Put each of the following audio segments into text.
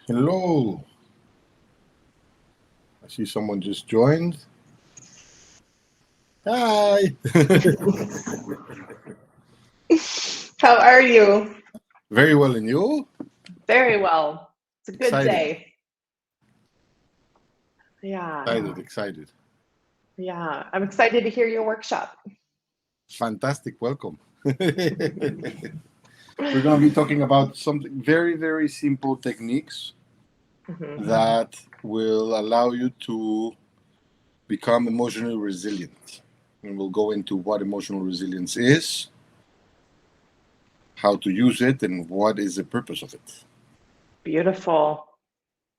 Hello. I see someone just joined. Hi. How are you? Very well, and you? Very well. It's a good Excited, day. Yeah, excited. yeah. I'm excited to hear your workshop. Fantastic. Welcome. We're going to be talking about something very, very simple techniques Mhm. that will allow you to become emotionally resilient. And we'll go into what emotional resilience is, how to use it, and what is the purpose of it. Beautiful.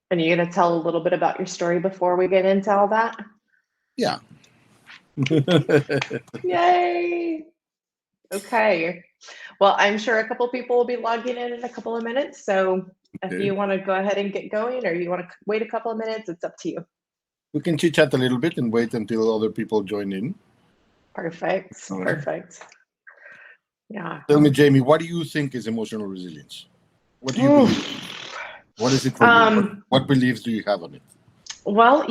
And you're going to tell a little bit about your story before we get into all that? Yeah. Yay. Okay. Well, I'm sure a couple people will be logging in a couple of minutes. So if Okay. you want to go ahead and get going or you want to wait a couple of minutes, it's up to you. We can chit chat a little bit and wait until other people join in. Perfect. All right. Perfect. Yeah. Tell me, Jamie, what do you think is emotional resilience? What do you believe? What is it for you? What beliefs do you have on it? Well,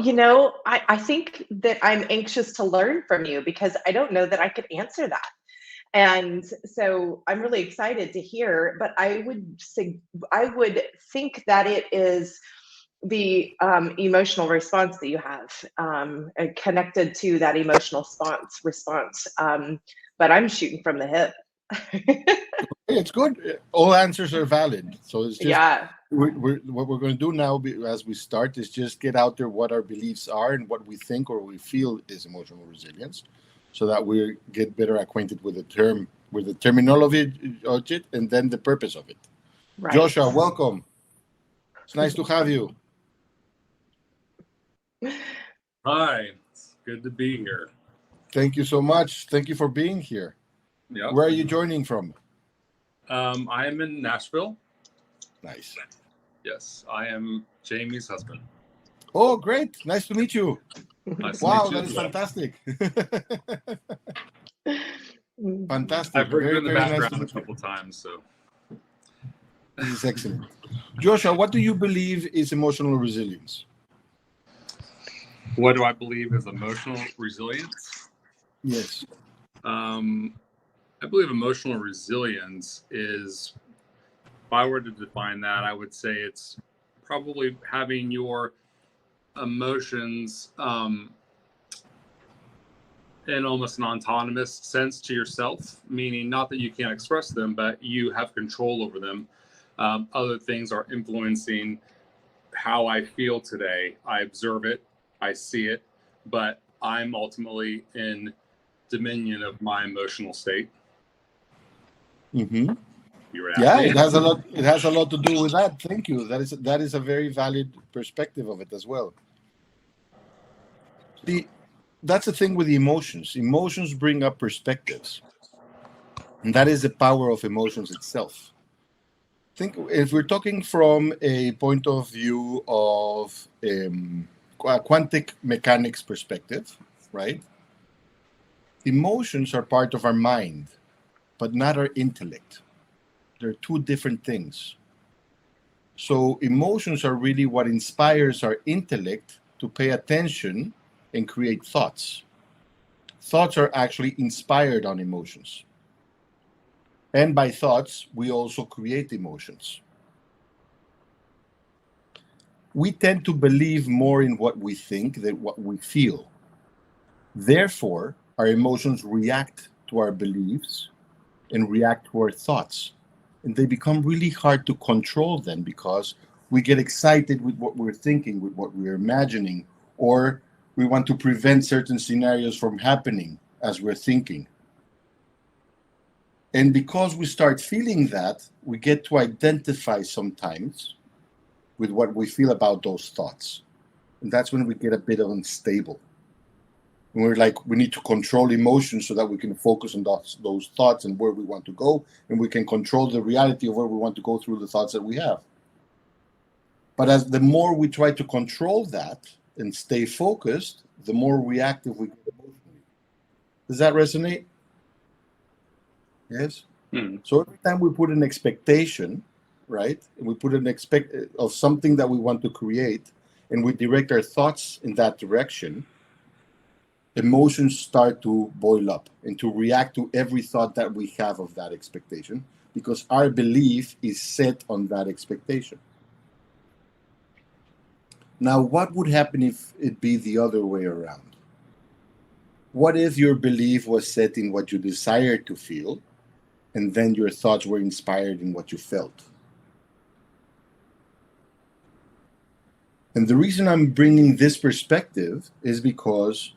I think that I'm anxious to learn from you because I don't know that I could answer that. And so I'm really excited to hear, but I would think that it is the emotional response that you have connected to that emotional response. But I'm shooting from the hip. It's good. All answers are valid. So it's just Yeah, what we're going to do now as we start is just get out there what our beliefs are and what we think or we feel is emotional resilience, so that we get better acquainted with the term, with the terminology of it, and then the purpose of it. right. Joshua, welcome. It's nice to have you. Hi, it's good to be here. Thank you so much. Thank you for being here. Yep. Where are you joining from? I am in Nashville. Nice. Yes, I am Jamie's husband. Oh, great. Nice to meet you. Nice Wow, to meet that you. is fantastic. Fantastic. I've heard Very, you in the very nice to background a meet you. couple times, so This is excellent. Joshua, what do you believe is emotional resilience? what do I believe is emotional resilience? Yes. I believe emotional resilience is, if I were to define that, I would say it's probably having your emotions in almost an autonomous sense to yourself, meaning not that you can't express them, but you have control over them. Other things are influencing how I feel today. I observe it, I see it, but I'm ultimately in dominion of my emotional state. Mm-hmm. You were Yeah, asking? it has a lot. It has a lot to do with that. Thank you. That is a very valid perspective of it as well. See, that's the thing with the emotions. Emotions bring up perspectives, and that is the power of emotions itself. Think if we're talking from a point of view of quantum mechanics perspective, right? Emotions are part of our mind, but not our intellect. They're two different things. So emotions are really what inspires our intellect to pay attention and create thoughts. Thoughts are actually inspired on emotions. And by thoughts, we also create emotions. We tend to believe more in what we think than what we feel. Therefore, our emotions react to our beliefs and react to our thoughts. And they become really hard to control then because we get excited with what we're thinking, with what we're imagining, or we want to prevent certain scenarios from happening as we're thinking. And because we start feeling that, we get to identify sometimes with what we feel about those thoughts. And that's when we get a bit unstable. And we're like, we need to control emotions so that we can focus on those thoughts and where we want to go. And we can control the reality of where we want to go through the thoughts that we have. But as the more we try to control that and stay focused, the more reactive we get emotionally. Does that resonate? Yes. So every time we put an expectation, right? And we put an expect of something that we want to create, and we direct our thoughts in that direction, emotions start to boil up and to react to every thought that we have of that expectation, because our belief is set on that expectation. Now, what would happen if it be the other way around? What if your belief was set in what you desired to feel, and then your thoughts were inspired in what you felt? And the reason I'm bringing this perspective is because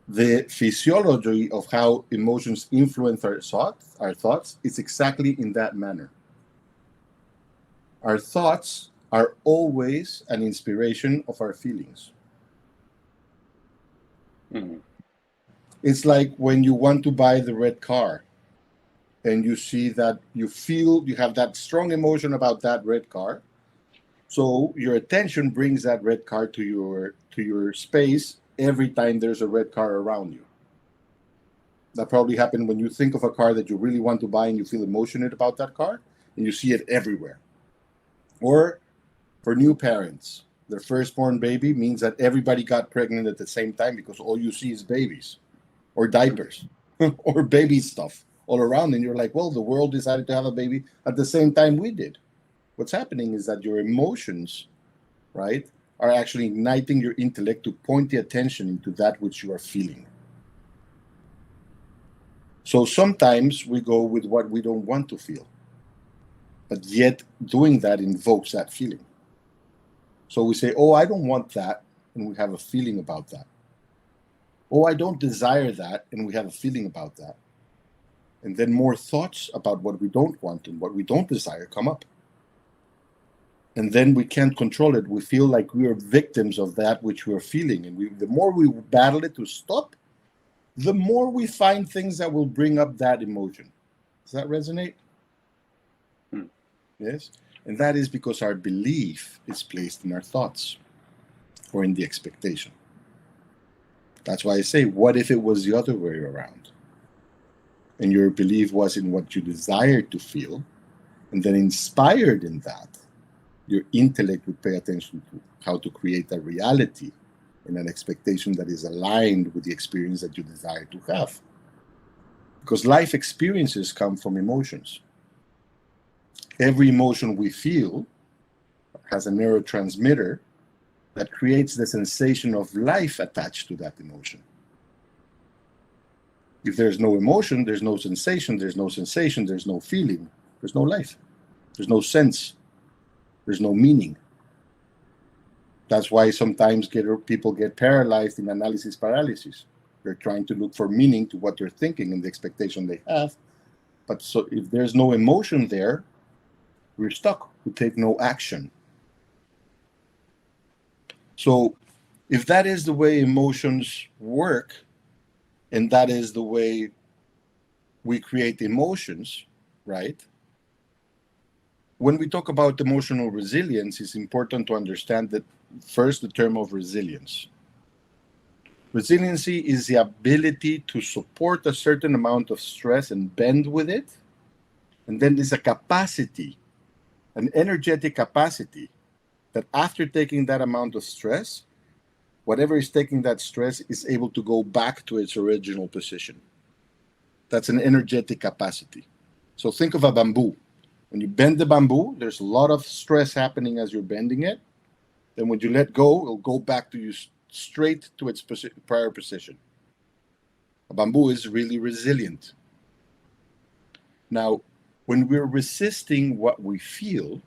the physiology of how emotions influence our thoughts is exactly in that manner. Our thoughts are always an inspiration of our feelings. Mm-hmm. It's like when you want to buy the red car and you see that you have that strong emotion about that red car. So your attention brings that red car to your space every time there's a red car around you. That probably happened when you think of a car that you really want to buy and you feel emotional about that car, and you see it everywhere. Or for new parents, their firstborn baby means that everybody got pregnant at the same time, because all you see is babies or diapers or baby stuff all around. And you're like, well, the world decided to have a baby at the same time we did. What's happening is that your emotions, right, are actually igniting your intellect to point the attention into that which you are feeling. So sometimes we go with what we don't want to feel, but yet doing that invokes that feeling. So we say, oh, I don't want that, and we have a feeling about that. Oh, I don't desire that, and we have a feeling about that. And then more thoughts about what we don't want and what we don't desire come up. And then we can't control it. We feel like we are victims of that which we're feeling. And the more we battle it to stop, the more we find things that will bring up that emotion. Does that resonate? Yes? And that is because our belief is placed in our thoughts or in the expectation. That's why I say, what if it was the other way around? And your belief was in what you desired to feel, and then inspired in that, your intellect would pay attention to how to create a reality and an expectation that is aligned with the experience that you desire to have. Because life experiences come from emotions. Every emotion we feel has a neurotransmitter that creates the sensation of life attached to that emotion. If there's no emotion, there's no sensation, there's no sensation, there's no feeling, there's no life, there's no sense, there's no meaning. That's why sometimes people get paralyzed in analysis paralysis. They're trying to look for meaning to what they're thinking and the expectation they have. But so if there's no emotion there, we're stuck. We take no action. So if that is the way emotions work, and that is the way we create emotions, right? When we talk about emotional resilience, it's important to understand that first, the term of resilience. Resiliency is the ability to support a certain amount of stress and bend with it. And then there's a capacity, an energetic capacity, that after taking that amount of stress, whatever is taking that stress is able to go back to its original position. That's an energetic capacity. So think of a bamboo. When you bend the bamboo, there's a lot of stress happening as you're bending it. Then when you let go, it'll go back to you straight to its prior position. A bamboo is really resilient. Now, when we're resisting what we feel,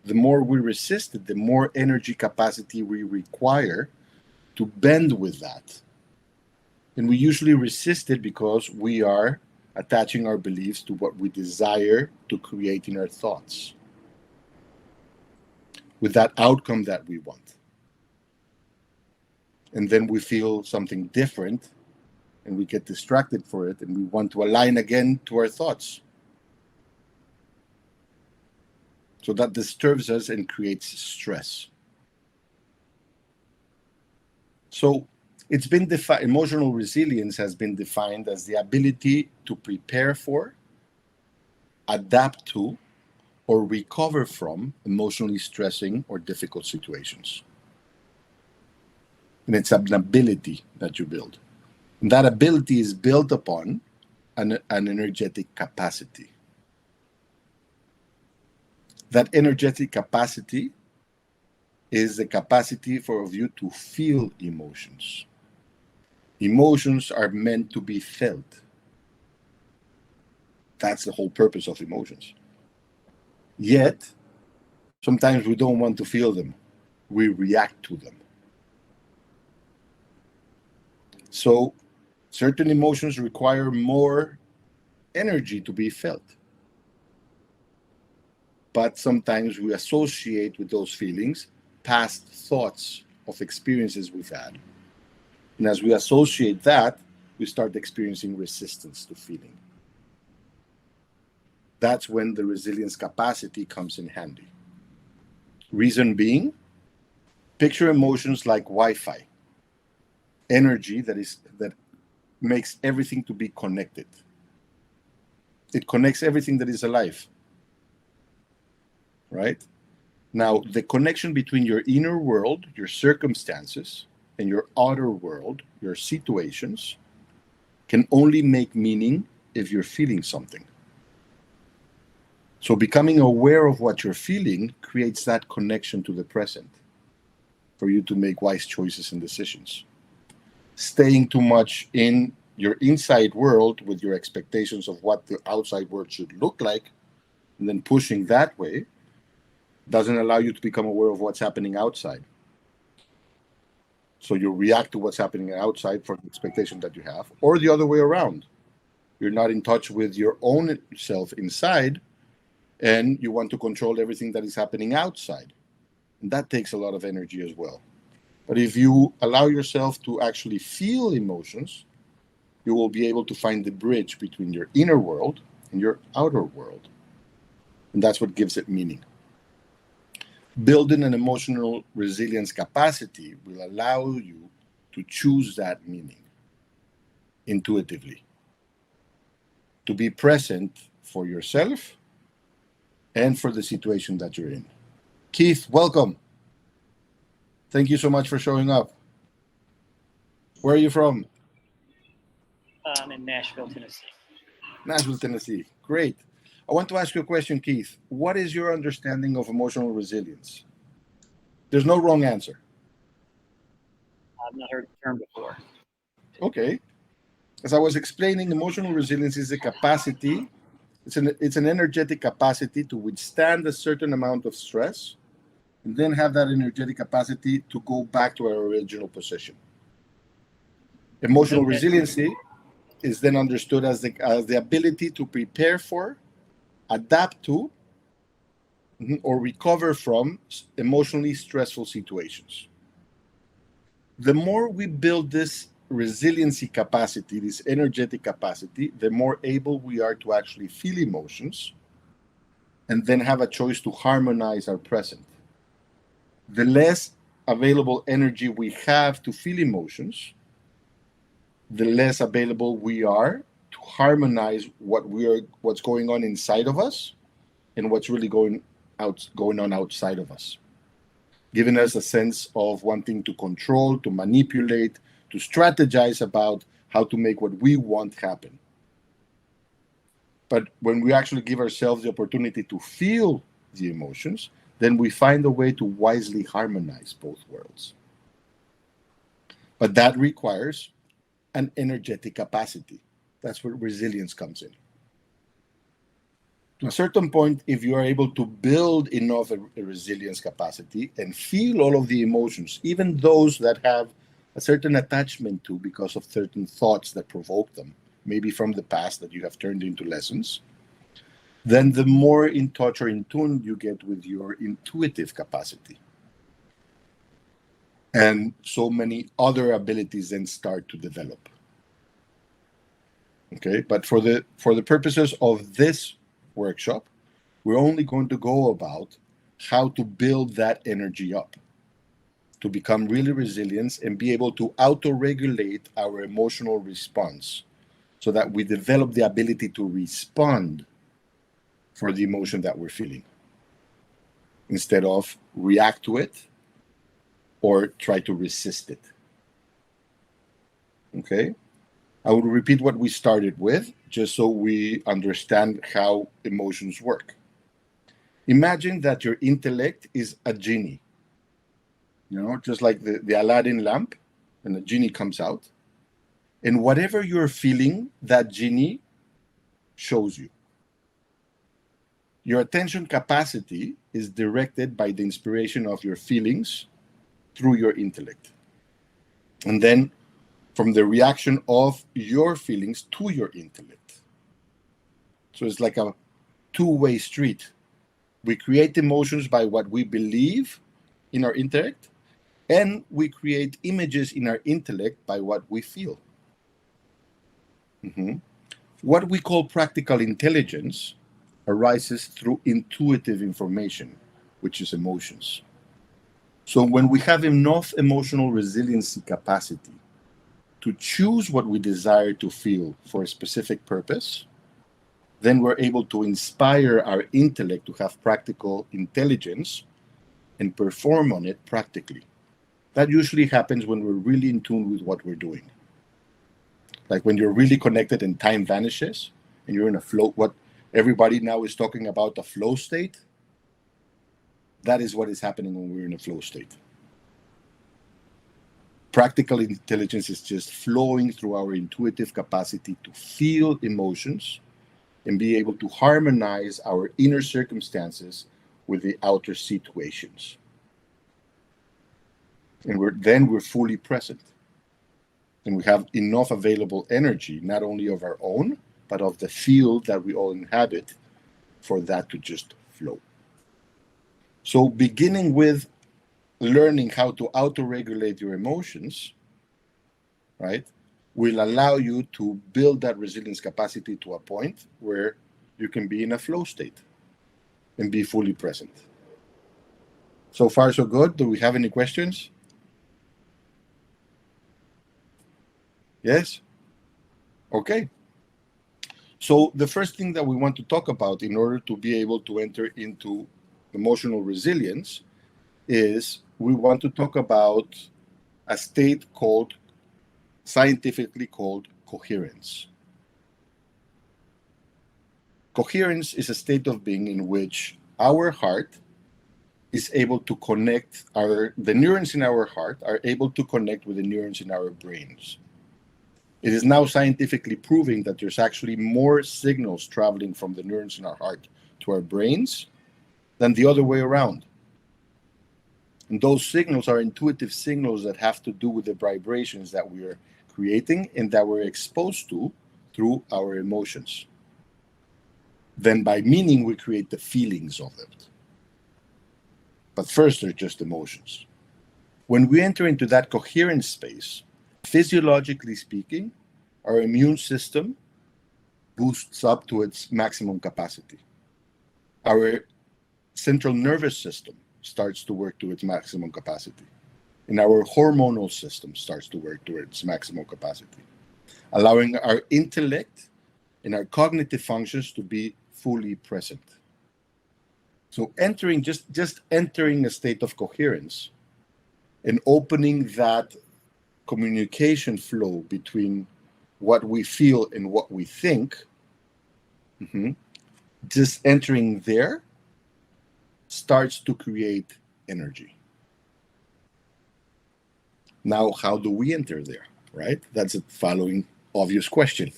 the more we resist it, the more energy capacity we require to bend with that. And we usually resist it because we are attaching our beliefs to what we desire to create in our thoughts, with that outcome that we want. And then we feel something different and we get distracted for it, and we want to align again to our thoughts. So that disturbs us and creates stress. So it's been defined, emotional resilience has been defined as the ability to prepare for, adapt to, or recover from emotionally stressing or difficult situations. And it's an ability that you build. And that ability is built upon an energetic capacity. That energetic capacity is the capacity for you to feel emotions. Emotions are meant to be felt. That's the whole purpose of emotions. Yet, sometimes we don't want to feel them. We react to them. So, certain emotions require more energy to be felt. But sometimes we associate with those feelings past thoughts of experiences we've had. And as we associate that, we start experiencing resistance to feeling. That's when the resilience capacity comes in handy. Reason being, picture emotions like Wi-Fi, energy that makes everything to be connected. It connects everything that is alive. Right? Now, the connection between your inner world, your circumstances, and your outer world, your situations, can only make meaning if you're feeling something. So becoming aware of what you're feeling creates that connection to the present for you to make wise choices and decisions. Staying too much in your inside world with your expectations of what the outside world should look like, and then pushing that way, doesn't allow you to become aware of what's happening outside. So you react to what's happening outside for the expectation that you have, or the other way around. You're not in touch with your own self inside, and you want to control everything that is happening outside. And that takes a lot of energy as well. But if you allow yourself to actually feel emotions, you will be able to find the bridge between your inner world and your outer world. And that's what gives it meaning. Building an emotional resilience capacity will allow you to choose that meaning intuitively, to be present for yourself and for the situation that you're in. Keith, welcome. Thank you so much for showing up. Where are you from? I'm in Nashville, Tennessee. Nashville, Tennessee. Great. I want to ask you a question, Keith. What is your understanding of emotional resilience? There's no wrong answer. I've not heard the term before. Okay. As I was explaining, emotional resilience is a capacity, it's an energetic capacity to withstand a certain amount of stress and then have that energetic capacity to go back to our original position. Emotional resiliency is then understood as the ability to prepare for, adapt to, or recover from emotionally stressful situations. The more we build this resiliency capacity, this energetic capacity, the more able we are to actually feel emotions and then have a choice to harmonize our present. The less available energy we have to feel emotions, the less available we are to harmonize what's going on inside of us and what's really going on outside of us, giving us a sense of wanting to control, to manipulate, to strategize about how to make what we want happen. But when we actually give ourselves the opportunity to feel the emotions, then we find a way to wisely harmonize both worlds. But that requires an energetic capacity. That's where resilience comes in. To a certain point, if you are able to build enough a resilience capacity and feel all of the emotions, even those that have a certain attachment to because of certain thoughts that provoke them, maybe from the past that you have turned into lessons, then the more in touch or in tune you get with your intuitive capacity. And so many other abilities then start to develop. Okay, but for the purposes of this workshop, we're only going to go about how to build that energy up, to become really resilient and be able to auto-regulate our emotional response so that we develop the ability to respond for the emotion that we're feeling. instead of react to it or try to resist it. Okay? I will repeat what we started with, just so we understand how emotions work. Imagine that your intellect is a genie, just like the Aladdin lamp, and the genie comes out. And whatever you're feeling, that genie shows you. Your attention capacity is directed by the inspiration of your feelings through your intellect. And then from the reaction of your feelings to your intellect. So it's like a two-way street. We create emotions by what we believe in our intellect, and we create images in our intellect by what we feel. Mm-hmm. What we call practical intelligence arises through intuitive information, which is emotions. So when we have enough emotional resiliency capacity to choose what we desire to feel for a specific purpose, then we're able to inspire our intellect to have practical intelligence and perform on it practically. That usually happens when we're really in tune with what we're doing. Like when you're really connected and time vanishes and you're in a flow, what everybody now is talking about, the flow state, that is what is happening when we're in a flow state. Practical intelligence is just flowing through our intuitive capacity to feel emotions and be able to harmonize our inner circumstances with the outer situations. And we're fully present. And we have enough available energy, not only of our own, but of the field that we all inhabit, for that to just flow. So beginning with learning how to auto-regulate your emotions, right, will allow you to build that resilience capacity to a point where you can be in a flow state and be fully present. So far, so good. Do we have any questions? Yes? Okay. So the first thing that we want to talk about in order to be able to enter into emotional resilience is we want to talk about a state scientifically called coherence. Coherence is a state of being in which our heart is able to connect, the neurons in our heart are able to connect with the neurons in our brains. It is now scientifically proving that there's actually more signals traveling from the neurons in our heart to our brains than the other way around. And those signals are intuitive signals that have to do with the vibrations that we are creating and that we're exposed to through our emotions. Then by meaning, we create the feelings of it. But first, they're just emotions. When we enter into that coherent space, physiologically speaking, our immune system boosts up to its maximum capacity. Our central nervous system starts to work to its maximum capacity. And our hormonal system starts to work to its maximum capacity, allowing our intellect and our cognitive functions to be fully present. So just entering a state of coherence and opening that communication flow between what we feel and what we think, just entering there starts to create energy. Now, how do we enter there, right? That's a following obvious question.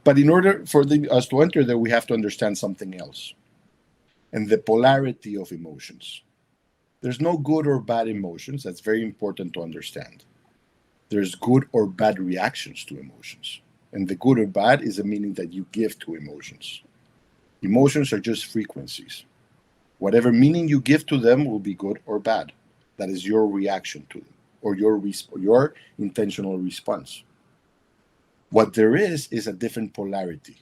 But in order for us to enter there, we have to understand something else, and the polarity of emotions. There's no good or bad emotions. That's very important to understand. There's good or bad reactions to emotions. And the good or bad is the meaning that you give to emotions. Emotions are just frequencies. Whatever meaning you give to them will be good or bad. That is your reaction to them, or your intentional response. What there is a different polarity.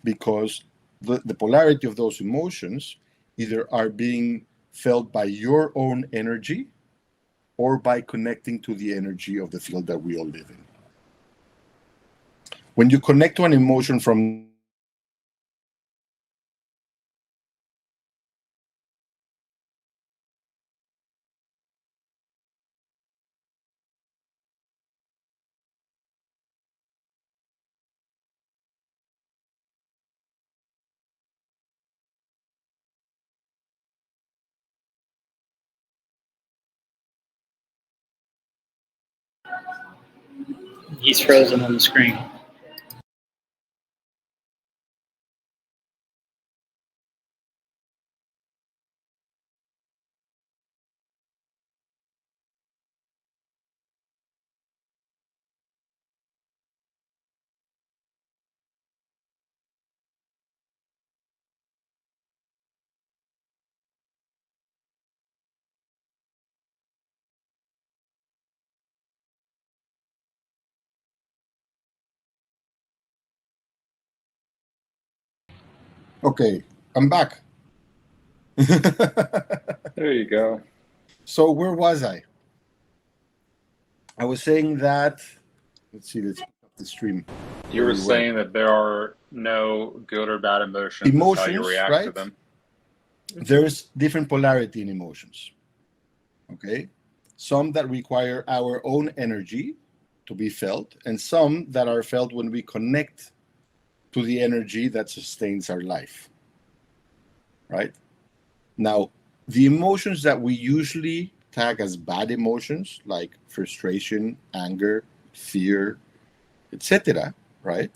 Because the polarity of those emotions either are being felt by your own energy or by connecting to the energy of the field that we all live in. When you connect to an emotion from He's frozen on the screen. Okay, I'm back. There you go. So where was I? I was saying that. Let's see. Let's pick up the stream. You were saying that there are no good or bad emotions. It's how you Emotions, react right? to them. There's different polarity in emotions. Okay, some that require our own energy to be felt, and some that are felt when we connect to the energy that sustains our life. Right? Now, the emotions that we usually tag as bad emotions, like frustration, anger, fear, etc., right?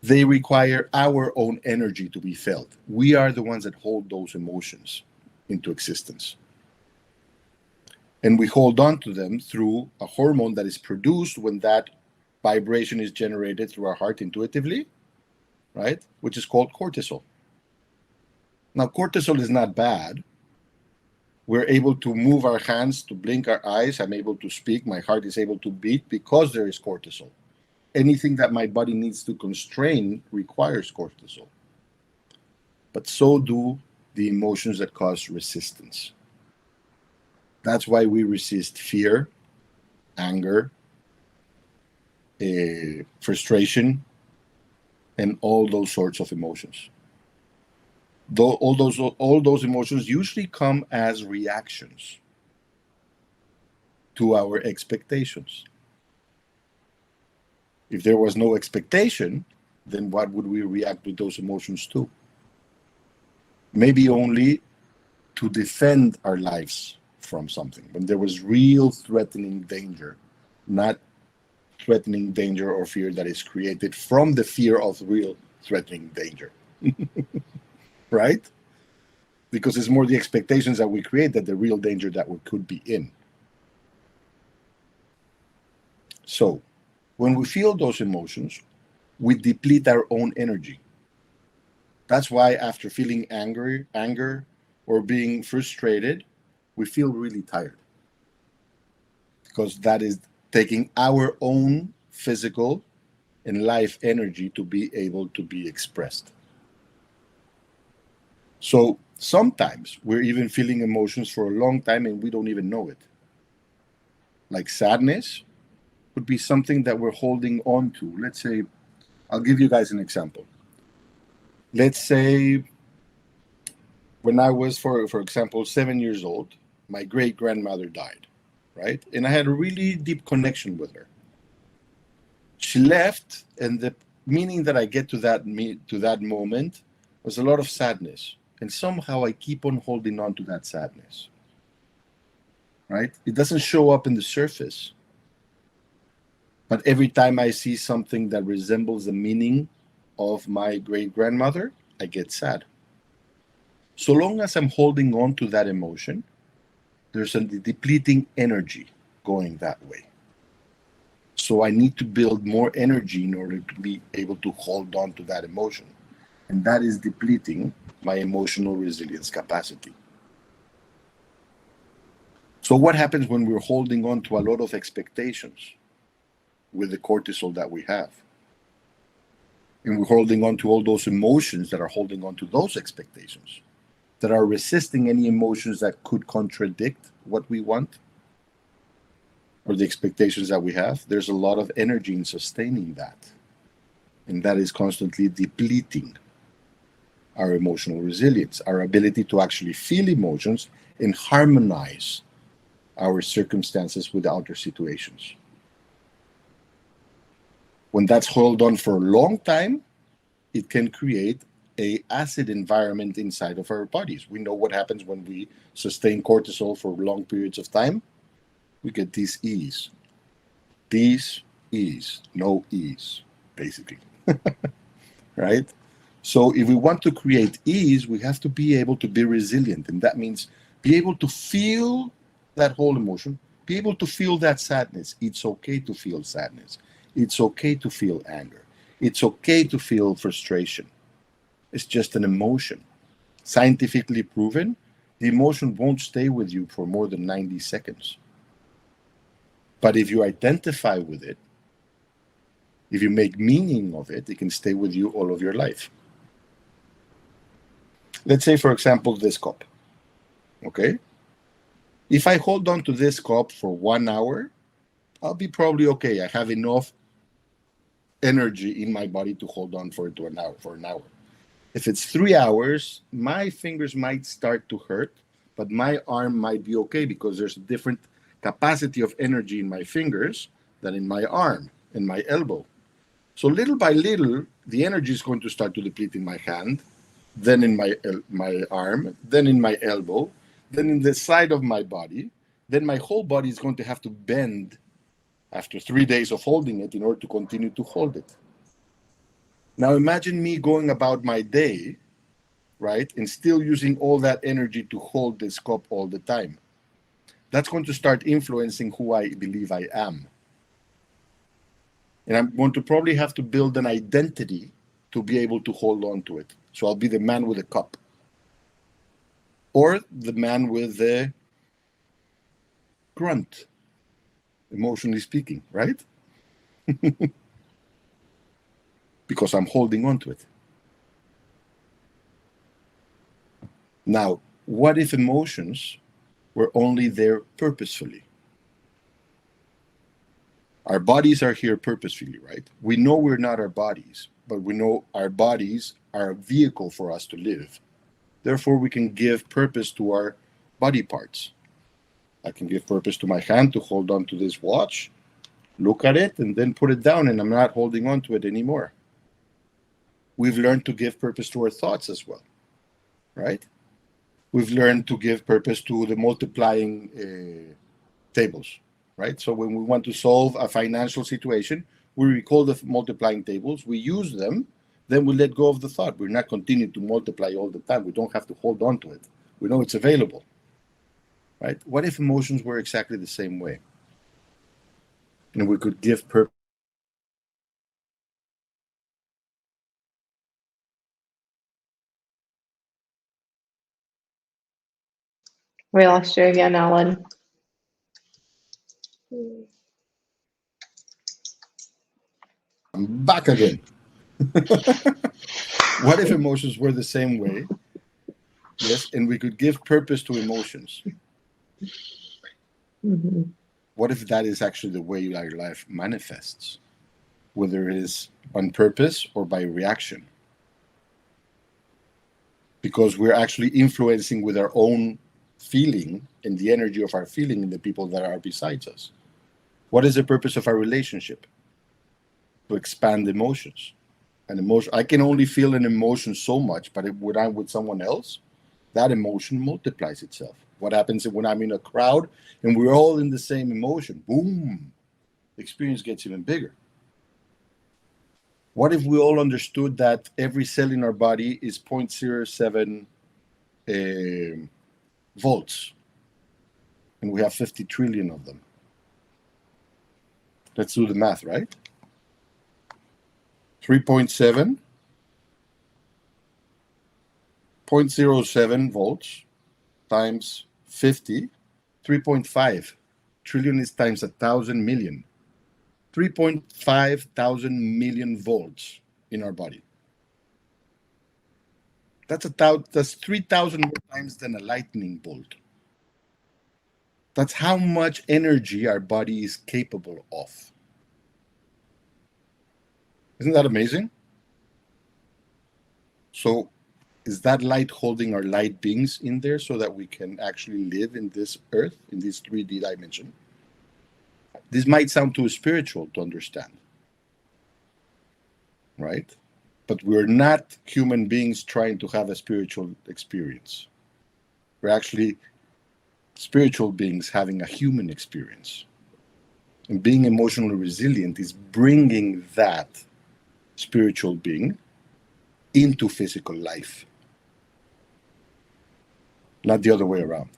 They require our own energy to be felt. We are the ones that hold those emotions into existence. And we hold on to them through a hormone that is produced when that vibration is generated through our heart intuitively, right? Which is called cortisol. Now, cortisol is not bad. We're able to move our hands, to blink our eyes. I'm able to speak. My heart is able to beat because there is cortisol. Anything that my body needs to constrain requires cortisol. But so do the emotions that cause resistance. That's why we resist fear, anger, frustration, and all those sorts of emotions. Though all those emotions usually come as reactions to our expectations. If there was no expectation, then what would we react with those emotions to? Maybe only to defend our lives from something when there was real threatening danger, not threatening danger or fear that is created from the fear of real threatening danger. Right? Because it's more the expectations that we create than the real danger that we could be in. So, when we feel those emotions, we deplete our own energy. That's why after feeling anger, or being frustrated, we feel really tired. Because that is taking our own physical and life energy to be able to be expressed. So sometimes we're even feeling emotions for a long time and we don't even know it. Like sadness would be something that we're holding on to. Let's say, I'll give you guys an example. Let's say when I was, for example, 7 years old, my great grandmother died, right? And I had a really deep connection with her. She left, and the meaning that I get to that moment was a lot of sadness. And somehow I keep on holding on to that sadness, right? It doesn't show up in the surface. But every time I see something that resembles the meaning of my great grandmother, I get sad. So long as I'm holding on to that emotion, there's a depleting energy going that way. So I need to build more energy in order to be able to hold on to that emotion. And that is depleting my emotional resilience capacity. So what happens when we're holding on to a lot of expectations with the cortisol that we have? And we're holding on to all those emotions that are holding on to those expectations, that are resisting any emotions that could contradict what we want or the expectations that we have. There's a lot of energy in sustaining that. And that is constantly depleting our emotional resilience, our ability to actually feel emotions and harmonize our circumstances with outer situations. When that's held on for a long time, it can create an acid environment inside of our bodies. We know what happens when we sustain cortisol for long periods of time. We get dis-ease. ease, no ease, basically. Right? So if we want to create ease, we have to be able to be resilient. And that means be able to feel that whole emotion, be able to feel that sadness. It's okay to feel sadness. It's okay to feel anger. It's okay to feel frustration. It's just an emotion. Scientifically proven, the emotion won't stay with you for more than 90 seconds. But if you identify with it, if you make meaning of it, it can stay with you all of your life. Let's say, for example, this cup. Okay? If I hold on to this cup for 1 hour, I'll be probably okay. I have enough energy in my body to hold on for an hour. If it's 3 hours, my fingers might start to hurt, but my arm might be okay because there's a different capacity of energy in my fingers than in my arm and my elbow. So little by little, the energy is going to start to deplete in my hand, then in my arm, then in my elbow, then in the side of my body. Then my whole body is going to have to bend after 3 days of holding it in order to continue to hold it. Now imagine me going about my day, right, and still using all that energy to hold this cup all the time. That's going to start influencing who I believe I am. And I'm going to probably have to build an identity to be able to hold on to it. So I'll be the man with the cup. Or the man with the grunt, emotionally speaking, right? Because I'm holding on to it. Now, what if emotions were only there purposefully? Our bodies are here purposefully, right? We know we're not our bodies, but we know our bodies are a vehicle for us to live. Therefore, we can give purpose to our body parts. I can give purpose to my hand to hold on to this watch, look at it, and then put it down, and I'm not holding on to it anymore. We've learned to give purpose to our thoughts as well, right? We've learned to give purpose to the multiplying tables, right? So when we want to solve a financial situation, we recall the multiplying tables, we use them, then we let go of the thought. We're not continuing to multiply all the time. We don't have to hold on to it. We know it's available, right? What if emotions were exactly the same way? And we could give purpose. We lost you again, Alan. I'm back again. What if emotions were the same way? Yes, and we could give purpose to emotions. Mm-hmm. What if that is actually the way our life manifests, whether it is on purpose or by reaction? Because we're actually influencing with our own feeling and the energy of our feeling in the people that are besides us. What is the purpose of our relationship? To expand emotions. An emotion, I can only feel an emotion so much, but when I'm with someone else, that emotion multiplies itself. What happens when I'm in a crowd and we're all in the same emotion? Boom, the experience gets even bigger. What if we all understood that every cell in our body is 0.07 volts, and we have 50 trillion of them? Let's do the math, right? 3.7, 0.07 volts times 50, 3.5 trillion is times 1,000 million. 3.5 thousand million volts in our body. That's 3,000 more times than a lightning bolt. That's how much energy our body is capable of. Isn't that amazing? So is that light holding our light beings in there so that we can actually live in this earth, in this 3D dimension? This might sound too spiritual to understand, right? But we're not human beings trying to have a spiritual experience. We're actually spiritual beings having a human experience. And being emotionally resilient is bringing that spiritual being into physical life. Not the other way around.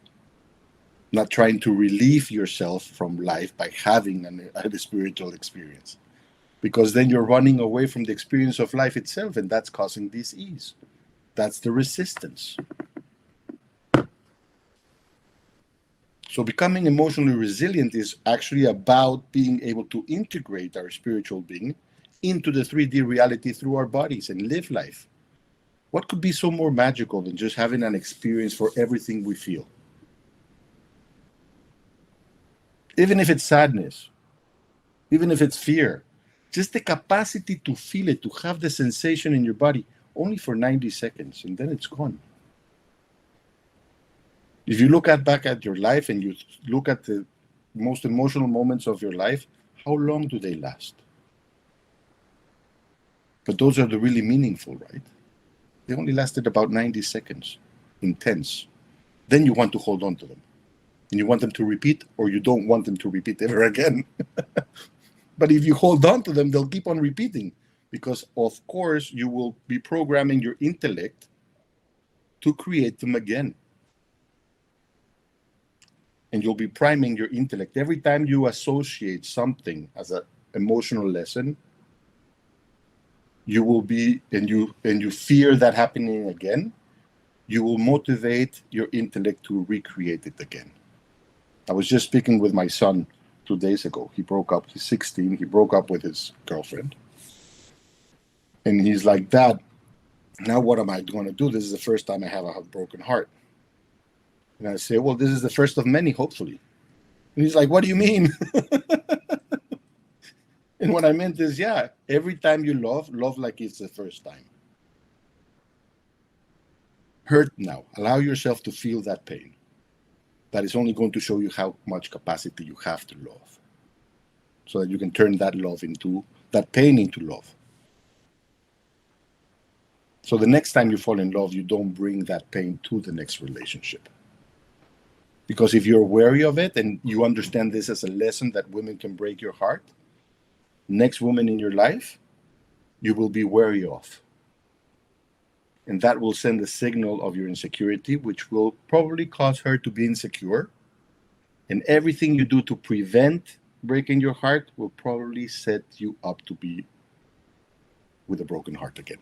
Not trying to relieve yourself from life by having a spiritual experience. Because then you're running away from the experience of life itself, and that's causing dis-ease. That's the resistance. So becoming emotionally resilient is actually about being able to integrate our spiritual being into the 3D reality through our bodies and live life. What could be so more magical than just having an experience for everything we feel? Even if it's sadness, even if it's fear, just the capacity to feel it, to have the sensation in your body only for 90 seconds, and then it's gone. If you look back at your life and you look at the most emotional moments of your life, how long do they last? But those are the really meaningful, right? They only lasted about 90 seconds, intense. Then you want to hold on to them. And you want them to repeat, or you don't want them to repeat ever again. But if you hold on to them, they'll keep on repeating. Because, of course, you will be programming your intellect to create them again. And you'll be priming your intellect. Every time you associate something as an emotional lesson, you will be, and you fear that happening again, you will motivate your intellect to recreate it again. I was just speaking with my son 2 days ago. He broke up. He's 16. He broke up with his girlfriend. And he's like, Dad, now what am I going to do? This is the first time I have a broken heart. And I say, well, this is the first of many, hopefully. And he's like, what do you mean? And what I meant is, yeah, every time you love like it's the first time. Hurt now. Allow yourself to feel that pain. That is only going to show you how much capacity you have to love. So that you can turn that pain into love. So the next time you fall in love, you don't bring that pain to the next relationship. Because if you're wary of it and you understand this as a lesson that women can break your heart, next woman in your life, you will be wary of. And that will send a signal of your insecurity, which will probably cause her to be insecure. And everything you do to prevent breaking your heart will probably set you up to be with a broken heart again.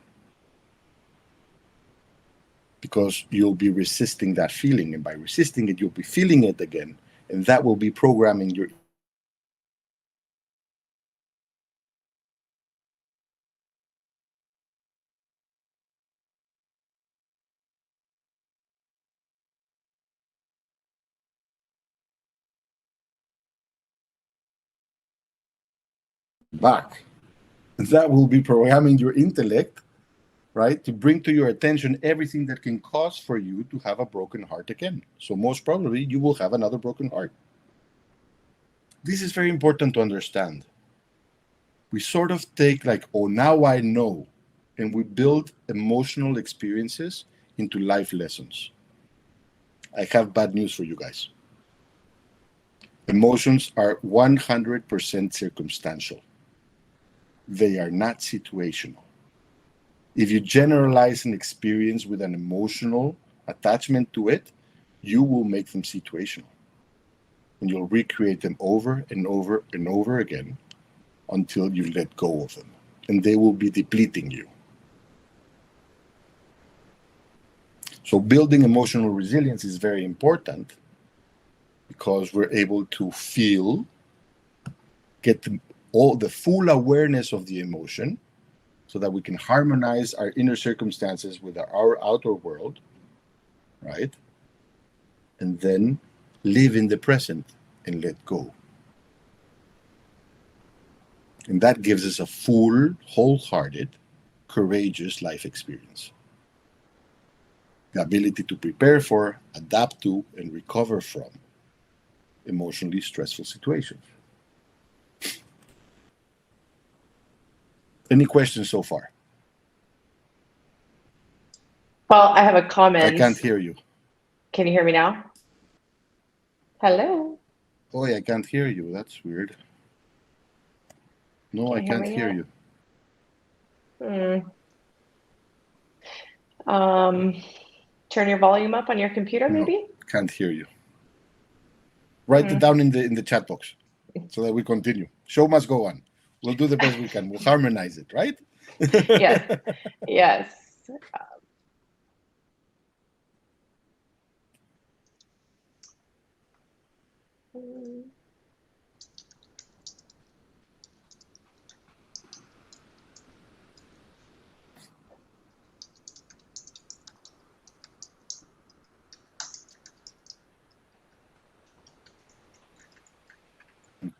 Because you'll be resisting that feeling. And by resisting it, you'll be feeling it again. And that will be programming your back. That will be programming your intellect, right, to bring to your attention everything that can cause for you to have a broken heart again. So most probably you will have another broken heart. This is very important to understand. We sort of take like, oh, now I know, and we build emotional experiences into life lessons. I have bad news for you guys. Emotions are 100% circumstantial. They are not situational. If you generalize an experience with an emotional attachment to it, you will make them situational. And you'll recreate them over and over and over again until you let go of them. And they will be depleting you. So building emotional resilience is very important because we're able to feel, get the full awareness of the emotion, so that we can harmonize our inner circumstances with our outer world, right? And then live in the present and let go. And that gives us a full, wholehearted, courageous life experience. The ability to prepare for, adapt to, and recover from emotionally stressful situations. Any questions so far? Well, I have a comment. I can't hear you. Can you hear me now? Hello? Oh, I can't hear you. That's weird. No, I can't hear you. Turn your volume up on your computer, maybe? No, can't hear you. Write it down in the chat box so that we continue. Show must go on. We'll do the best we can. We'll harmonize it, right? Yes. Yes.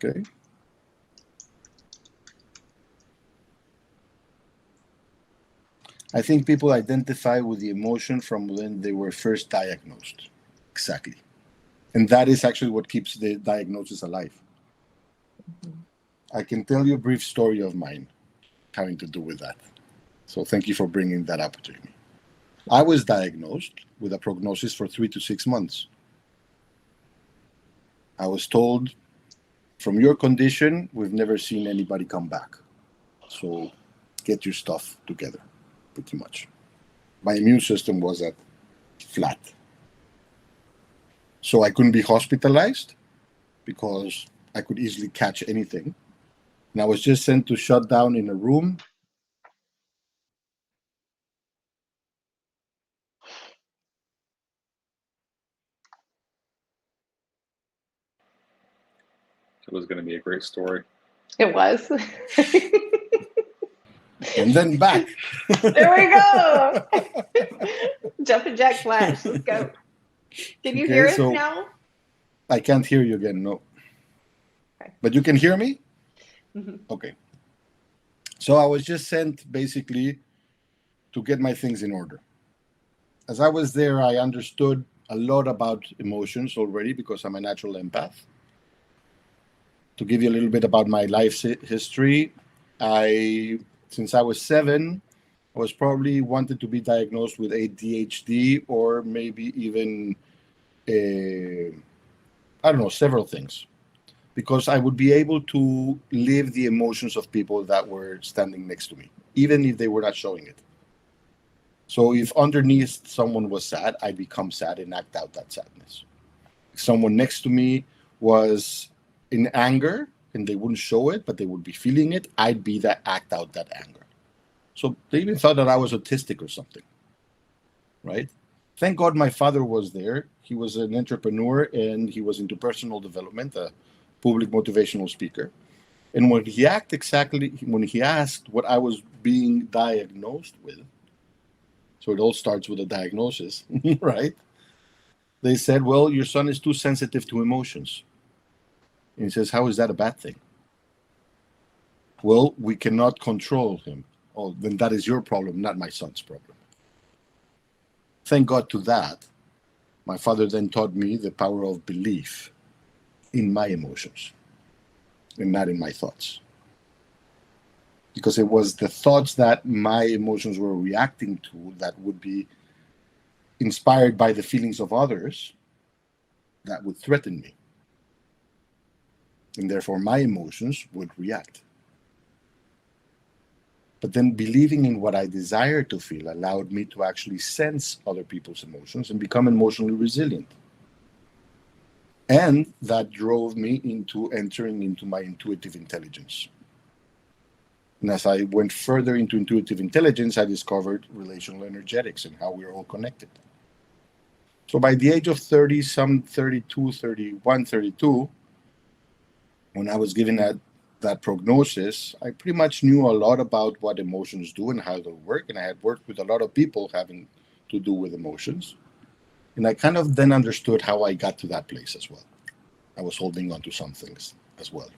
Okay. I think people identify with the emotion from when they were first diagnosed. Exactly. And that is actually what keeps the diagnosis alive. I can tell you a brief story of mine having to do with that. So thank you for bringing that up, Jamie. I was diagnosed with a prognosis for 3 to 6 months. I was told, from your condition, we've never seen anybody come back. So get your stuff together, pretty much. My immune system was at flat. So I couldn't be hospitalized because I could easily catch anything. And I was just sent to shut down in a room. It was going to be a great story. It was. And then back. There we go. Jumping jack flash. Let's go. Can you hear us now? I can't hear you again, no. Okay. But you can hear me? Mm-hmm. Okay. So I was just sent basically to get my things in order. As I was there, I understood a lot about emotions already because I'm a natural empath. To give you a little bit about my life history, since I was 7, I was probably wanted to be diagnosed with ADHD or maybe even, I don't know, several things. Because I would be able to live the emotions of people that were standing next to me, even if they were not showing it. So if underneath someone was sad, I'd become sad and act out that sadness. If someone next to me was in anger and they wouldn't show it, but they would be feeling it, I'd be that act out that anger. So they even thought that I was autistic or something, right? Thank God my father was there. He was an entrepreneur and he was into personal development, a public motivational speaker. And when he asked what I was being diagnosed with, so it all starts with a diagnosis, right? They said, well, your son is too sensitive to emotions. And he says, how is that a bad thing? Well, we cannot control him. Oh, then that is your problem, not my son's problem. Thank God to that. My father then taught me the power of belief in my emotions and not in my thoughts. Because it was the thoughts that my emotions were reacting to that would be inspired by the feelings of others that would threaten me. And therefore my emotions would react. But then believing in what I desire to feel allowed me to actually sense other people's emotions and become emotionally resilient. And that drove me into entering into my intuitive intelligence. And as I went further into intuitive intelligence, I discovered relational energetics and how we're all connected. So by the age of 30, some 32, 31, 32, when I was given that prognosis, I pretty much knew a lot about what emotions do and how they work. And I had worked with a lot of people having to do with emotions. And I kind of then understood how I got to that place as well. I was holding on to some things as well.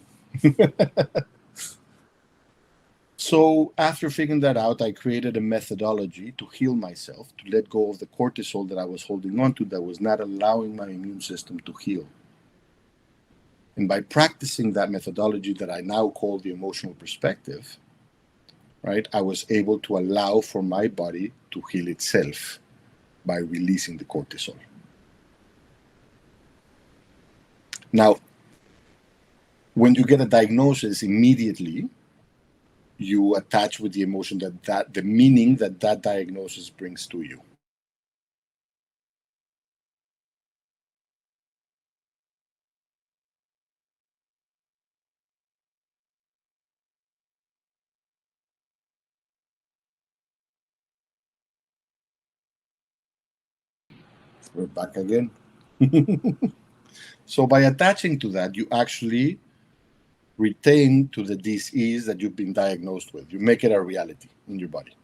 So after figuring that out, I created a methodology to heal myself, to let go of the cortisol that I was holding on to that was not allowing my immune system to heal. And by practicing that methodology that I now call the emotional perspective, right, I was able to allow for my body to heal itself by releasing the cortisol. Now, when you get a diagnosis immediately, you attach with the emotion that the meaning that diagnosis brings to you. We're back again. So by attaching to that, you actually retain to the disease that you've been diagnosed with. You make it a reality in your body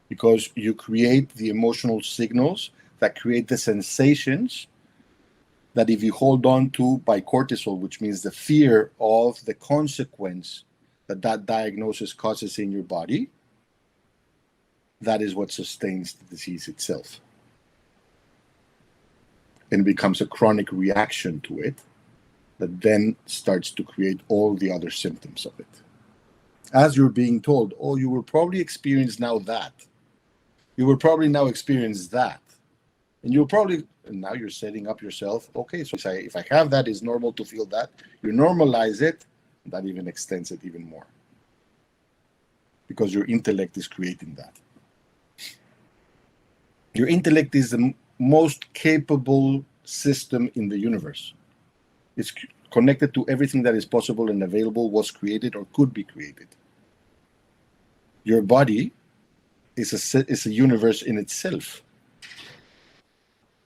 because you create the emotional signals that create the sensations that if you hold on to by cortisol, which means the fear of the consequence that diagnosis causes in your body, that is what sustains the disease itself. And it becomes a chronic reaction to it that then starts to create all the other symptoms of it. As you're being told, oh, you will probably experience now that. You will probably now experience that. And you'll probably, and now you're setting up yourself, okay, so if I have that, it's normal to feel that. You normalize it, that even extends it even more. Because your intellect is creating that. Your intellect is the most capable system in the universe. It's connected to everything that is possible and available, was created or could be created. Your body is a universe in itself.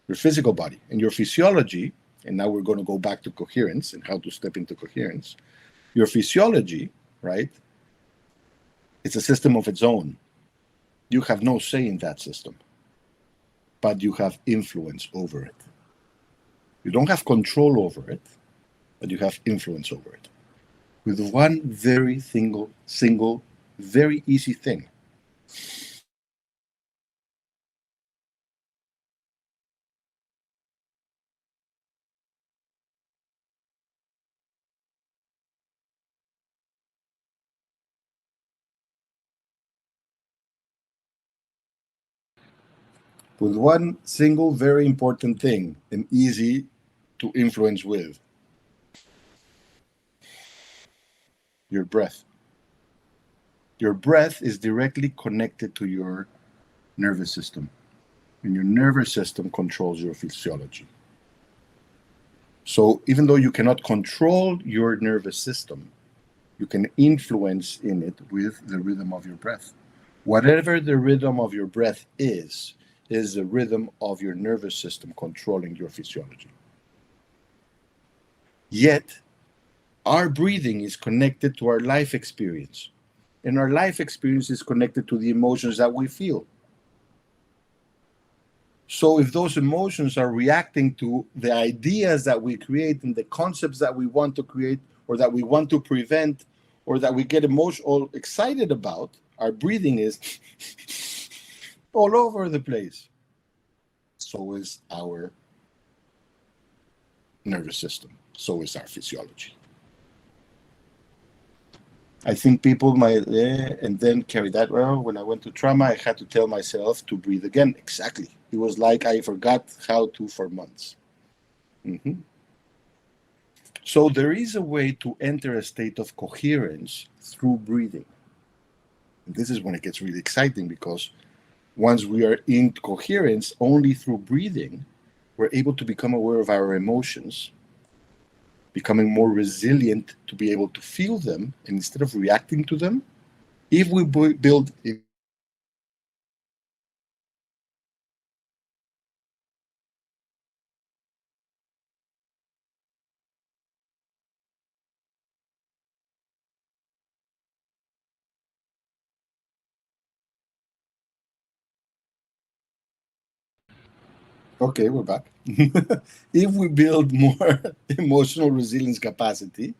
Your physical body and your physiology, and now we're going to go back to coherence and how to step into coherence. Your physiology, right? It's a system of its own. You have no say in that system, but you have influence over it. You don't have control over it, but you have influence over it. With one very single, very easy thing. With one single, very important thing and easy to influence with. Your breath. Your breath is directly connected to your nervous system, and your nervous system controls your physiology. So even though you cannot control your nervous system, you can influence in it with the rhythm of your breath. Whatever the rhythm of your breath is the rhythm of your nervous system controlling your physiology. Yet, our breathing is connected to our life experience, and our life experience is connected to the emotions that we feel. So if those emotions are reacting to the ideas that we create and the concepts that we want to create or that we want to prevent or that we get emotional excited about, our breathing is all over the place. So is our nervous system. So is our physiology. I think people might, and then carry that. Well, when I went to trauma, I had to tell myself to breathe again. Exactly. It was like I forgot how to for months. Mm-hmm. So there is a way to enter a state of coherence through breathing. And this is when it gets really exciting because once we are in coherence only through breathing, we're able to become aware of our emotions, becoming more resilient to be able to feel them, and instead of reacting to them, if we build okay, we're back. If we build more emotional resilience capacity,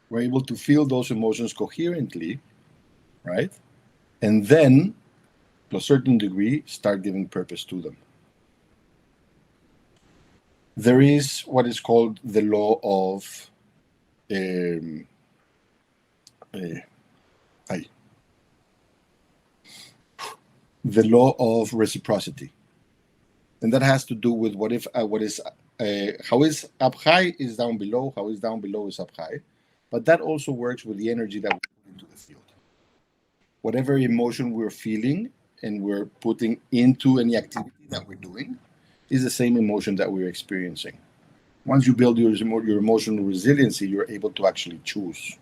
we're able to feel those emotions coherently, right? And then, to a certain degree, start giving purpose to them. There is what is called the law of the law of reciprocity, and that has to do with how is up high is down below, how is down below is up high, but that also works with the energy that we put into the field. whatever emotion we're feeling and we're putting into any activity that we're doing is the same emotion that we're experiencing. Once you build your emotional resiliency, you're able to actually choose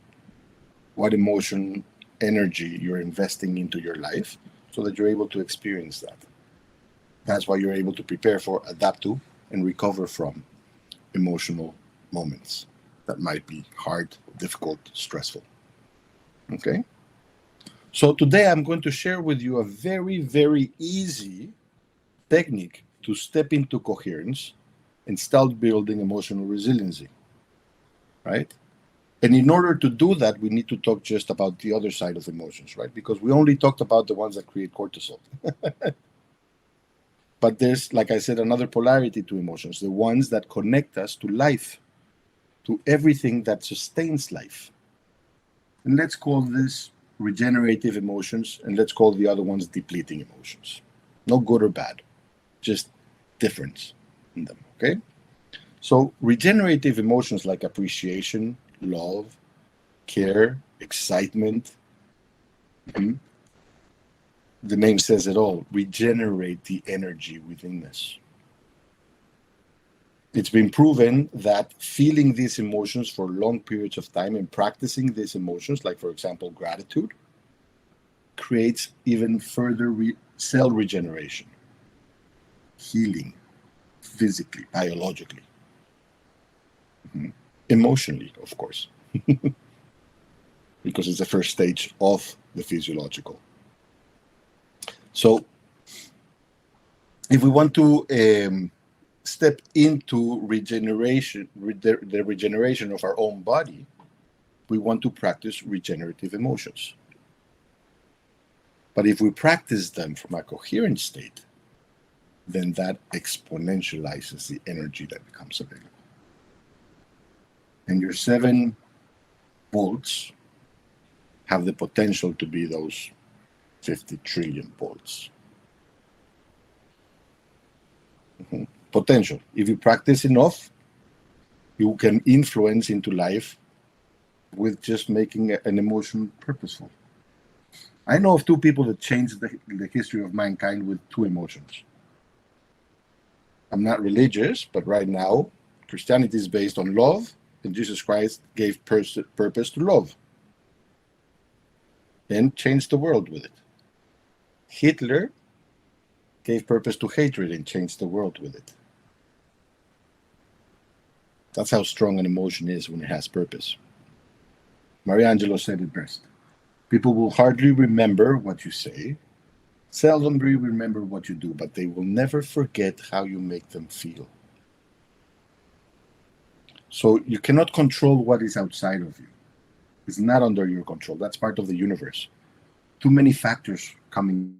what emotion, energy you're investing into your life so that you're able to experience that. That's why you're able to prepare for, adapt to, and recover from emotional moments that might be hard, difficult, stressful. Okay? So today I'm going to share with you a very, very easy technique to step into coherence and start building emotional resiliency, right? And in order to do that, we need to talk just about the other side of emotions, right? Because we only talked about the ones that create cortisol. But there's, like I said, another polarity to emotions, the ones that connect us to life, to everything that sustains life. And let's call this regenerative emotions, and let's call the other ones depleting emotions. No good or bad, just difference in them, okay? So regenerative emotions like appreciation, love, care, excitement, the name says it all, regenerate the energy within us. It's been proven that feeling these emotions for long periods of time and practicing these emotions, like for example, gratitude, creates even further cell regeneration, healing, physically, biologically, emotionally, of course, because it's the first stage of the physiological. So if we want to step into regeneration, the regeneration of our own body, we want to practice regenerative emotions. But if we practice them from a coherent state, then that exponentializes the energy that becomes available. And your 7 volts have the potential to be those 50 trillion volts. Potential. If you practice enough, you can influence into life with just making an emotion purposeful. I know of 2 people that changed the history of mankind with 2 emotions. I'm not religious, but right now, Christianity is based on love, and Jesus Christ gave purpose to love and changed the world with it. Hitler gave purpose to hatred and changed the world with it. That's how strong an emotion is when it has purpose. Maria Angelou said it best. People will hardly remember what you say, seldom remember what you do, but they will never forget how you make them feel. So you cannot control what is outside of you. It's not under your control. That's part of the universe. Too many factors coming.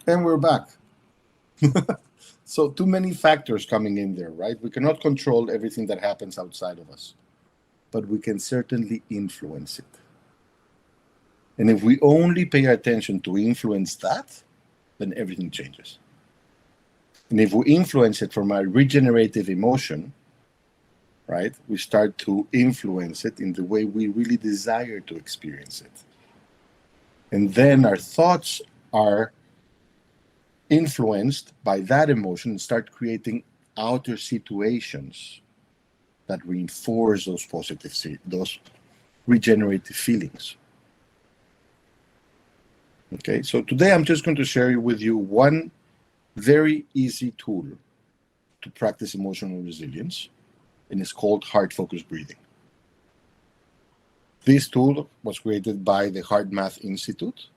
And we're back. So too many factors coming in there, right? We cannot control everything that happens outside of us, but we can certainly influence it. And if we only pay attention to influence that, then everything changes. And if we influence it from a regenerative emotion, right, we start to influence it in the way we really desire to experience it. And then our thoughts are influenced by that emotion and start creating outer situations that reinforce those positive, those regenerative feelings. Okay, so today I'm just going to share with you one very easy tool to practice emotional resilience, and it's called heart-focused breathing. This tool was created by the Heart Math Institute.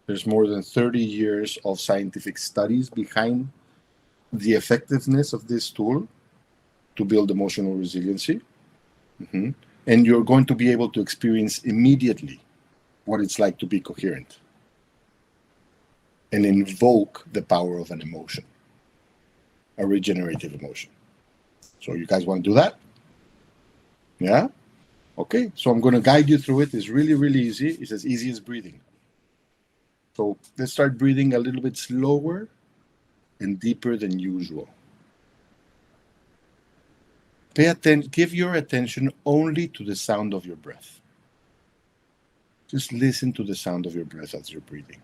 There's more than 30 years of scientific studies behind the effectiveness of this tool to build emotional resiliency. And you're going to be able to experience immediately what it's like to be coherent. and invoke the power of an emotion, a regenerative emotion. So you guys want to do that? Yeah? Okay, so I'm going to guide you through it. It's really, really easy. It's as easy as breathing. So let's start breathing a little bit slower and deeper than usual. Give your attention only to the sound of your breath. Just listen to the sound of your breath as you're breathing.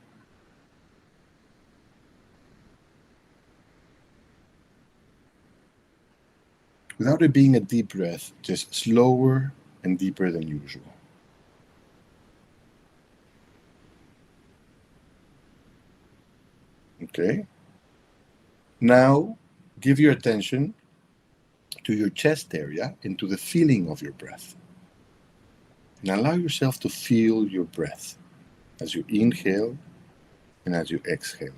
Without it being a deep breath, just slower and deeper than usual. Okay. Now, give your attention to your chest area and to the feeling of your breath. And allow yourself to feel your breath as you inhale and as you exhale.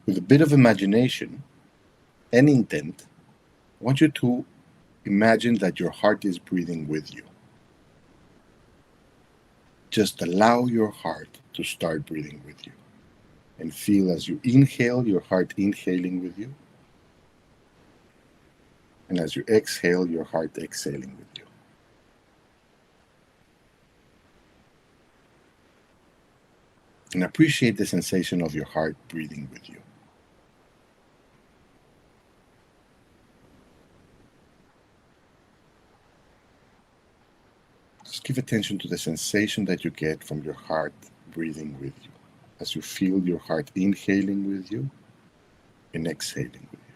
With a bit of imagination and intent, I want you to imagine that your heart is breathing with you. Just allow your heart to start breathing with you. And feel as you inhale, your heart inhaling with you. And as you exhale, your heart exhaling with you. And appreciate the sensation of your heart breathing with you. Just give attention to the sensation that you get from your heart breathing with you, as you feel your heart inhaling with you and exhaling with you.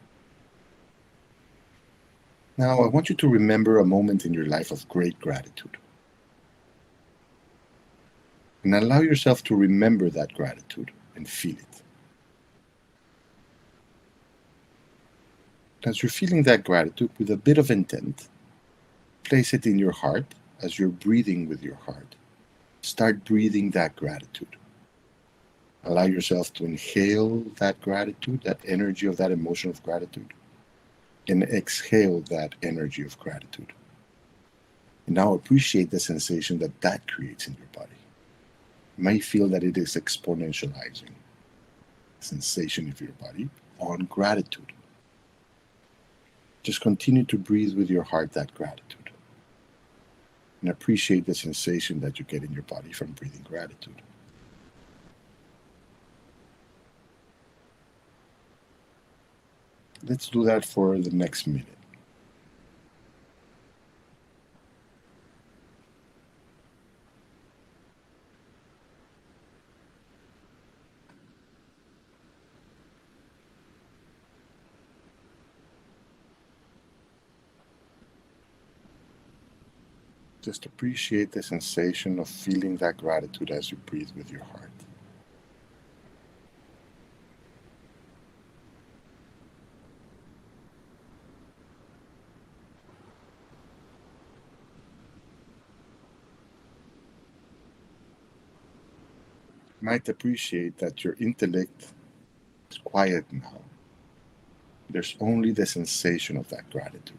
Now, I want you to remember a moment in your life of great gratitude. And allow yourself to remember that gratitude and feel it. As you're feeling that gratitude with a bit of intent, place it in your heart as you're breathing with your heart. Start breathing that gratitude. Allow yourself to inhale that gratitude, that energy of that emotion of gratitude, and exhale that energy of gratitude. And now appreciate the sensation that that creates in your body. You may feel that it is exponentializing the sensation of your body on gratitude. Just continue to breathe with your heart that gratitude. And appreciate the sensation that you get in your body from breathing gratitude. Let's do that for the next minute. Just appreciate the sensation of feeling that gratitude as you breathe with your heart. You might appreciate that your intellect is quiet now. There's only the sensation of that gratitude.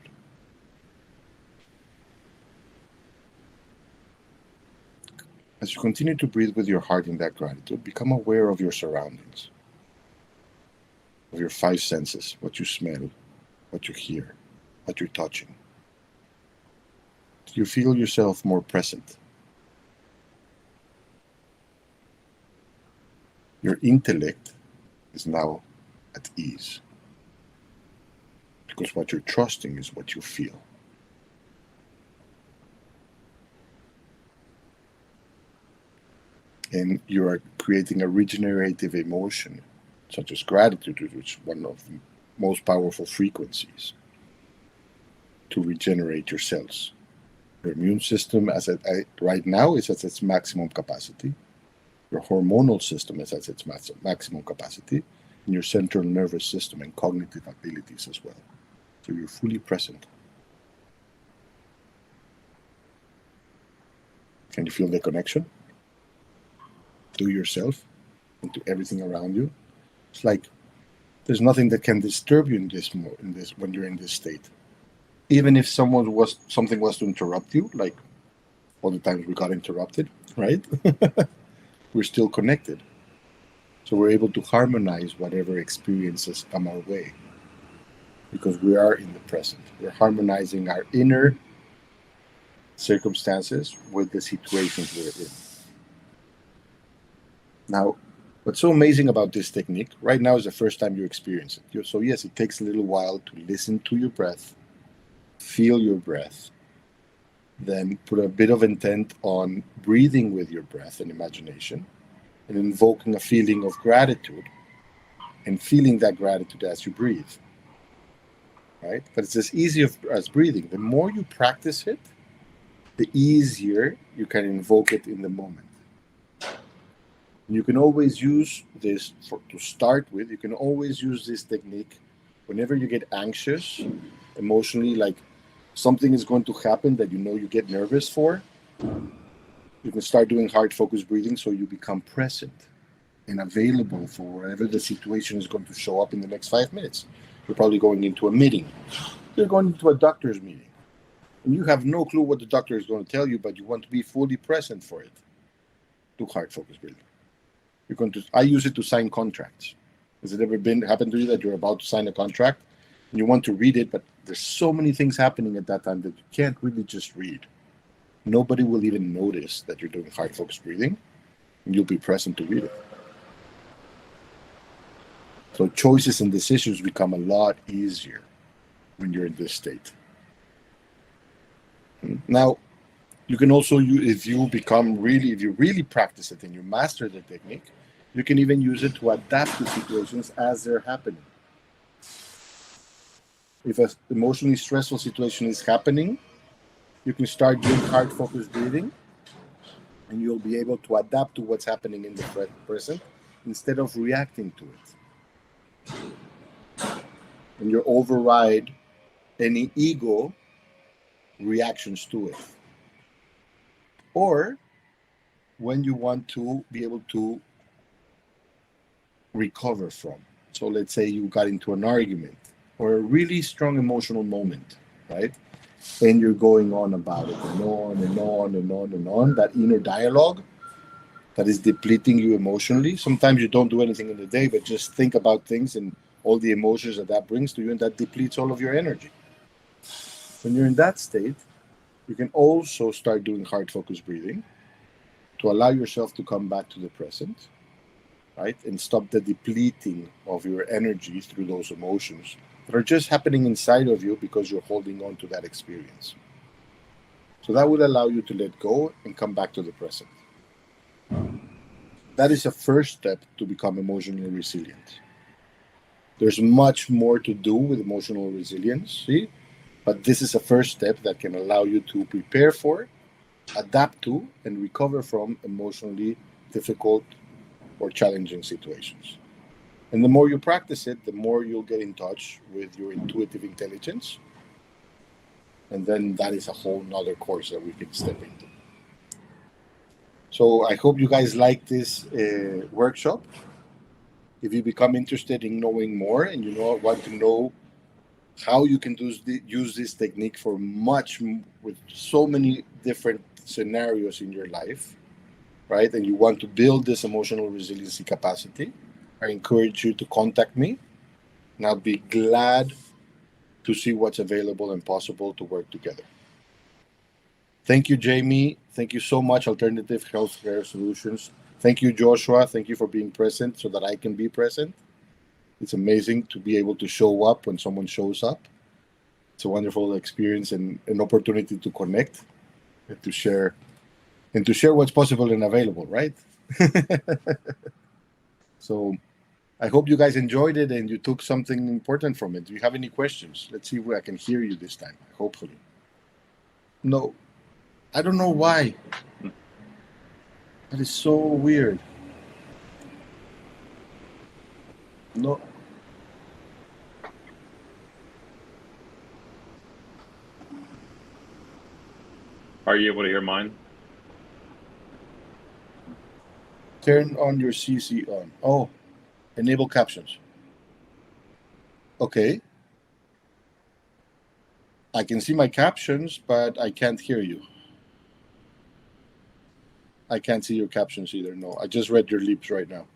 As you continue to breathe with your heart in that gratitude, become aware of your surroundings, of your five senses, what you smell, what you hear, what you're touching. Do you feel yourself more present? Your intellect is now at ease, because what you're trusting is what you feel. And you are creating a regenerative emotion, such as gratitude, which is one of the most powerful frequencies to regenerate your cells. Your immune system, right now, is at its maximum capacity. Your hormonal system is at its maximum capacity, and your central nervous system and cognitive abilities as well. So you're fully present. Can you feel the connection to yourself and to everything around you? It's like there's nothing that can disturb you in this when you're in this state. Even if something was to interrupt you, like all the times we got interrupted, right? We're still connected. So we're able to harmonize whatever experiences come our way because we are in the present. We're harmonizing our inner circumstances with the situations we're in. Now, what's so amazing about this technique right now is the first time you experience it. So yes, it takes a little while to listen to your breath, feel your breath, then put a bit of intent on breathing with your breath and imagination, and invoking a feeling of gratitude and feeling that gratitude as you breathe. Right? But it's as easy as breathing. The more you practice it, the easier you can invoke it in the moment. You can always use this to start with. You can always use this technique whenever you get anxious, emotionally, like something is going to happen that you get nervous for. You can start doing heart focused breathing so you become present and available for whatever the situation is going to show up in the next 5 minutes. You're probably going into a meeting. You're going into a doctor's meeting. And you have no clue what the doctor is going to tell you, but you want to be fully present for it. Do heart focused breathing. I use it to sign contracts. Has it ever happened to you that you're about to sign a contract and you want to read it, but there's so many things happening at that time that you can't really just read. Nobody will even notice that you're doing heart focused breathing, and you'll be present to read it. So choices and decisions become a lot easier when you're in this state. Now, you can also use, if you really practice it and you master the technique, you can even use it to adapt to situations as they're happening. If an emotionally stressful situation is happening, you can start doing heart focused breathing, and you'll be able to adapt to what's happening in the present instead of reacting to it. And you override any ego reactions to it. Or when you want to be able to recover from. So let's say you got into an argument or a really strong emotional moment, right? And you're going on about it and on and on and on and on, that inner dialogue that is depleting you emotionally. Sometimes you don't do anything in the day, but just think about things and all the emotions that brings to you, and that depletes all of your energy. When you're in that state, you can also start doing heart focused breathing to allow yourself to come back to the present, right? And stop the depleting of your energy through those emotions that are just happening inside of you because you're holding on to that experience. So that would allow you to let go and come back to the present. That is a first step to become emotionally resilient. There's much more to do with emotional resiliency, but this is a first step that can allow you to prepare for, adapt to, and recover from emotionally difficult or challenging situations. And the more you practice it, the more you'll get in touch with your intuitive intelligence. And then that is a whole nother course that we can step into. So I hope you guys like this workshop. If you become interested in knowing more and want to know how you can use this technique for with so many different scenarios in your life, right? And you want to build this emotional resiliency capacity, I encourage you to contact me, and I'll be glad to see what's available and possible to work together. Thank you, Jamie. Thank you so much, Alternative Healthcare Solutions. Thank you, Joshua. Thank you for being present so that I can be present. It's amazing to be able to show up when someone shows up. It's a wonderful experience and an opportunity to connect and to share what's possible and available, right? So I hope you guys enjoyed it and you took something important from it. Do you have any questions? Let's see if I can hear you this time, hopefully. No, I don't know why. That is so weird. No. Are you able to hear mine? Turn on your CC on. Oh, enable captions. Okay. I can see my captions, but I can't hear you. I can't see your captions either. No, I just read your lips right now.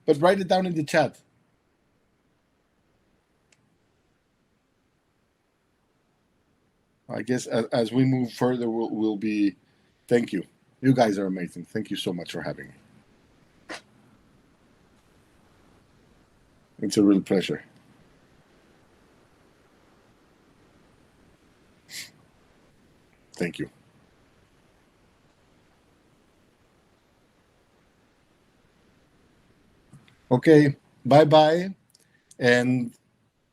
But write it down in the chat. I guess as we move further, we'll be. Thank you. You guys are amazing. Thank you so much for having me. It's a real pleasure. Thank you. Okay, bye-bye. And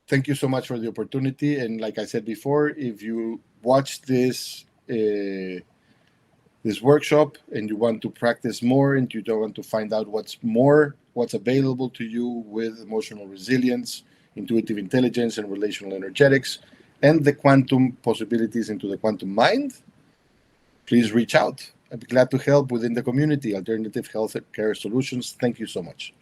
thank you so much for the opportunity. And like I said before, if you watch this this workshop and you want to practice more and you don't want to find out what's available to you with emotional resilience, intuitive intelligence, and relational energetics, and the quantum possibilities into the quantum mind, please reach out. I'd be glad to help within the community, Alternative Health Care Solutions. Thank you so much.